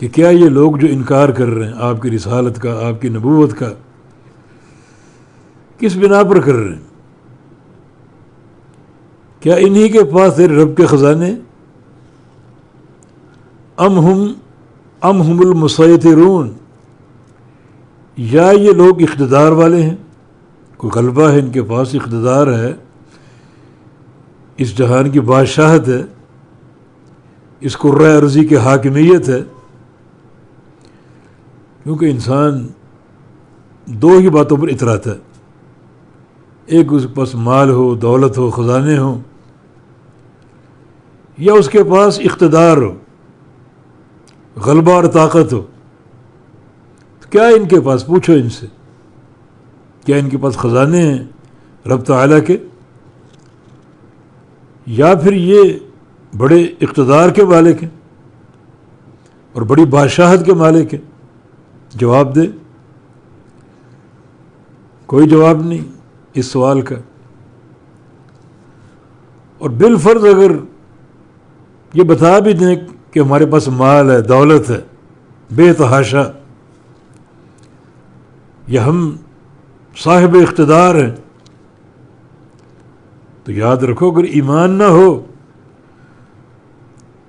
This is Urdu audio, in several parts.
کہ کیا یہ لوگ جو انکار کر رہے ہیں آپ کی رسالت کا، آپ کی نبوت کا، کس بنا پر کر رہے ہیں؟ کیا انہی کے پاس تیرے رب کے خزانے؟ ام ہم المسیطرون، یا یہ لوگ اقتدار والے ہیں، کوئی غلبہ ہے ان کے پاس، اقتدار ہے، اس جہان کی بادشاہت ہے، اس کرۂ ارضی کی حاکمیت ہے۔ کیونکہ انسان دو ہی باتوں پر اتراتا ہے، ایک اس کے پاس مال ہو، دولت ہو، خزانے ہوں، یا اس کے پاس اقتدار ہو، غلبہ اور طاقت ہو۔ کیا ان کے پاس؟ پوچھو ان سے، کیا ان کے پاس خزانے ہیں رب تعالیٰ کے؟ یا پھر یہ بڑے اقتدار کے مالک ہیں اور بڑی بادشاہت کے مالک ہیں؟ جواب دے۔ کوئی جواب نہیں اس سوال کا۔ اور بالفرض اگر یہ بتا بھی دیں کہ ہمارے پاس مال ہے، دولت ہے بے تحاشا، یا ہم صاحب اقتدار ہیں، تو یاد رکھو اگر ایمان نہ ہو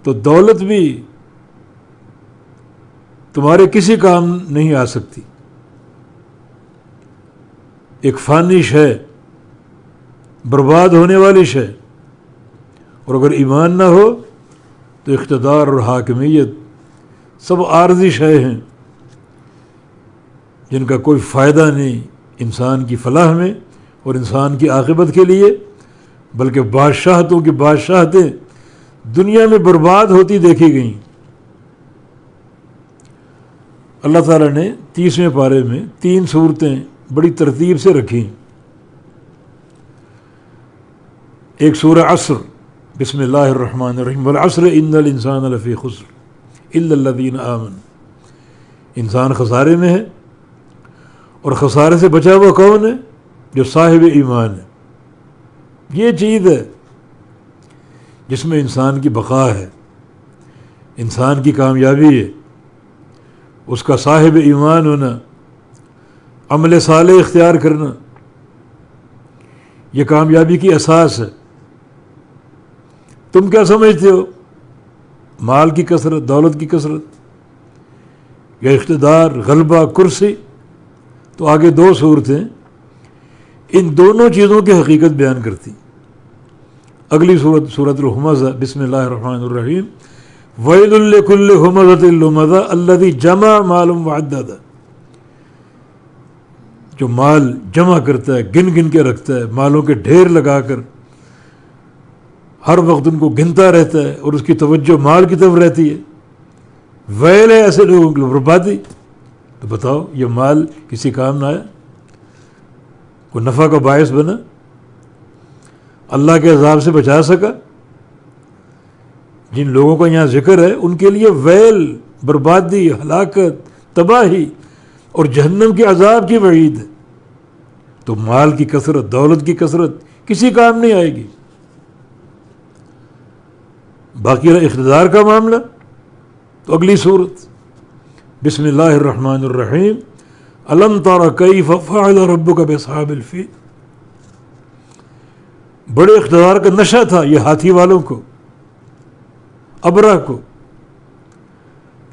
تو دولت بھی تمہارے کسی کام نہیں آ سکتی، ایک فانی شے، برباد ہونے والی شے۔ اور اگر ایمان نہ ہو تو اقتدار اور حاکمیت سب عارضی شے ہیں جن کا کوئی فائدہ نہیں انسان کی فلاح میں اور انسان کی عاقبت کے لیے، بلکہ بادشاہتوں کی بادشاہتیں دنیا میں برباد ہوتی دیکھی گئیں۔ اللہ تعالیٰ نے 30ویں پارے میں 3 صورتیں بڑی ترتیب سے رکھیں۔ ایک سورہ عصر، بسم اللہ الرحمن الرحیم، والعصر ان الانسان لفی خسر الا الذین آمنوا، انسان خسارے میں ہے، اور خسارے سے بچا ہوا کون ہے؟ جو صاحب ایمان ہے۔ یہ چیز ہے جس میں انسان کی بقا ہے، انسان کی کامیابی ہے، اس کا صاحب ایمان ہونا، عمل صالح اختیار کرنا، یہ کامیابی کی اساس ہے۔ تم کیا سمجھتے ہو؟ مال کی کثرت، دولت کی کثرت، یا اقتدار، غلبہ، کرسی؟ تو آگے 2 صورتیں ان دونوں چیزوں کی حقیقت بیان کرتی۔ اگلی سورۃ الہمزہ، بسم اللہ الرحمن الرحیم، ویل لکل ہمزۃ لمزہ الذی جمع مالا وعددہ، جو مال جمع کرتا ہے، گن گن کے رکھتا ہے، مالوں کے ڈھیر لگا کر ہر وقت ان کو گنتا رہتا ہے اور اس کی توجہ مال کی طرف رہتی ہے۔ ویل ہے ایسے لوگوں کی بربادی۔ تو بتاؤ یہ مال کسی کام نہ آیا؟ کوئی نفع کا باعث بنا؟ اللہ کے عذاب سے بچا سکا؟ جن لوگوں کا یہاں ذکر ہے ان کے لیے ویل، بربادی، ہلاکت، تباہی اور جہنم کے عذاب کی وعید ہے۔ تو مال کی کثرت، دولت کی کثرت کسی کام نہیں آئے گی۔ باقی رہا اقتدار کا معاملہ، تو اگلی صورت، بسم اللہ الرحمن الرحیم، الم تر کیف فعل ربک باصحاب الفیل، بڑے اقتدار کا نشہ تھا یہ ہاتھی والوں کو، ابرہ کو،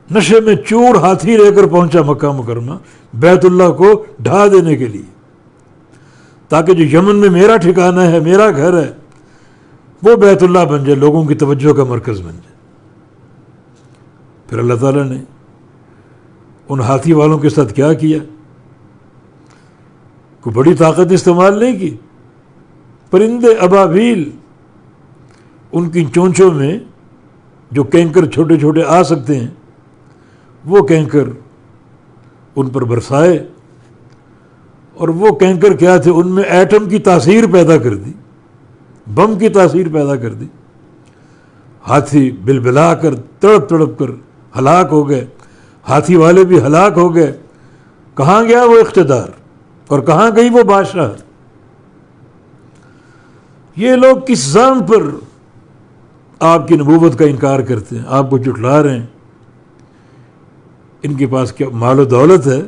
نشے میں چور ہاتھی لے کر پہنچا مکہ مکرمہ بیت اللہ کو ڈھا دینے کے لیے، تاکہ جو یمن میں میرا ٹھکانہ ہے، میرا گھر ہے، وہ بیت اللہ بن جائے، لوگوں کی توجہ کا مرکز بن جائے۔ پھر اللہ تعالیٰ نے ان ہاتھی والوں کے ساتھ کیا کیا؟ کوئی بڑی طاقت استعمال نہیں کی، پرندے ابابیل، ان کی چونچوں میں جو کینکر چھوٹے چھوٹے آ سکتے ہیں وہ کینکر ان پر برسائے، اور وہ کینکر کیا تھے؟ ان میں ایٹم کی تاثیر پیدا کر دی، بم کی تاثیر پیدا کر دی، ہاتھی بلبلا کر تڑپ تڑپ کر ہلاک ہو گئے، ہاتھی والے بھی ہلاک ہو گئے۔ کہاں گیا وہ اقتدار اور کہاں گئی وہ بادشاہ؟ یہ لوگ کس زام پر آپ کی نبوت کا انکار کرتے ہیں، آپ کو جھٹلا رہے ہیں؟ ان کے پاس کیا مال و دولت ہے،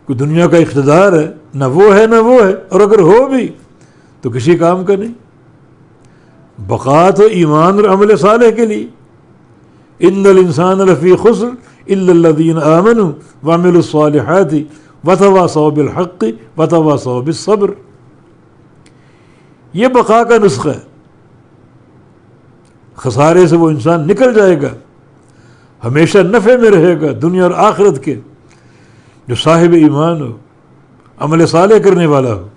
کوئی دنیا کا اقتدار ہے، نہ وہ ہے نہ وہ ہے، اور اگر ہو بھی تو کسی کام کا نہیں۔ بقا تو ایمان اور عمل صالح کے لیے، ان الانسان لفی خسر الا الذین آمنوا وعملوا الصالحات وتواصوا بالحق وتواصوا بالصبر۔ یہ بقا کا نسخہ ہے۔ خسارے سے وہ انسان نکل جائے گا، ہمیشہ نفع میں رہے گا دنیا اور آخرت کے، جو صاحب ایمان ہو، عمل صالح کرنے والا ہو۔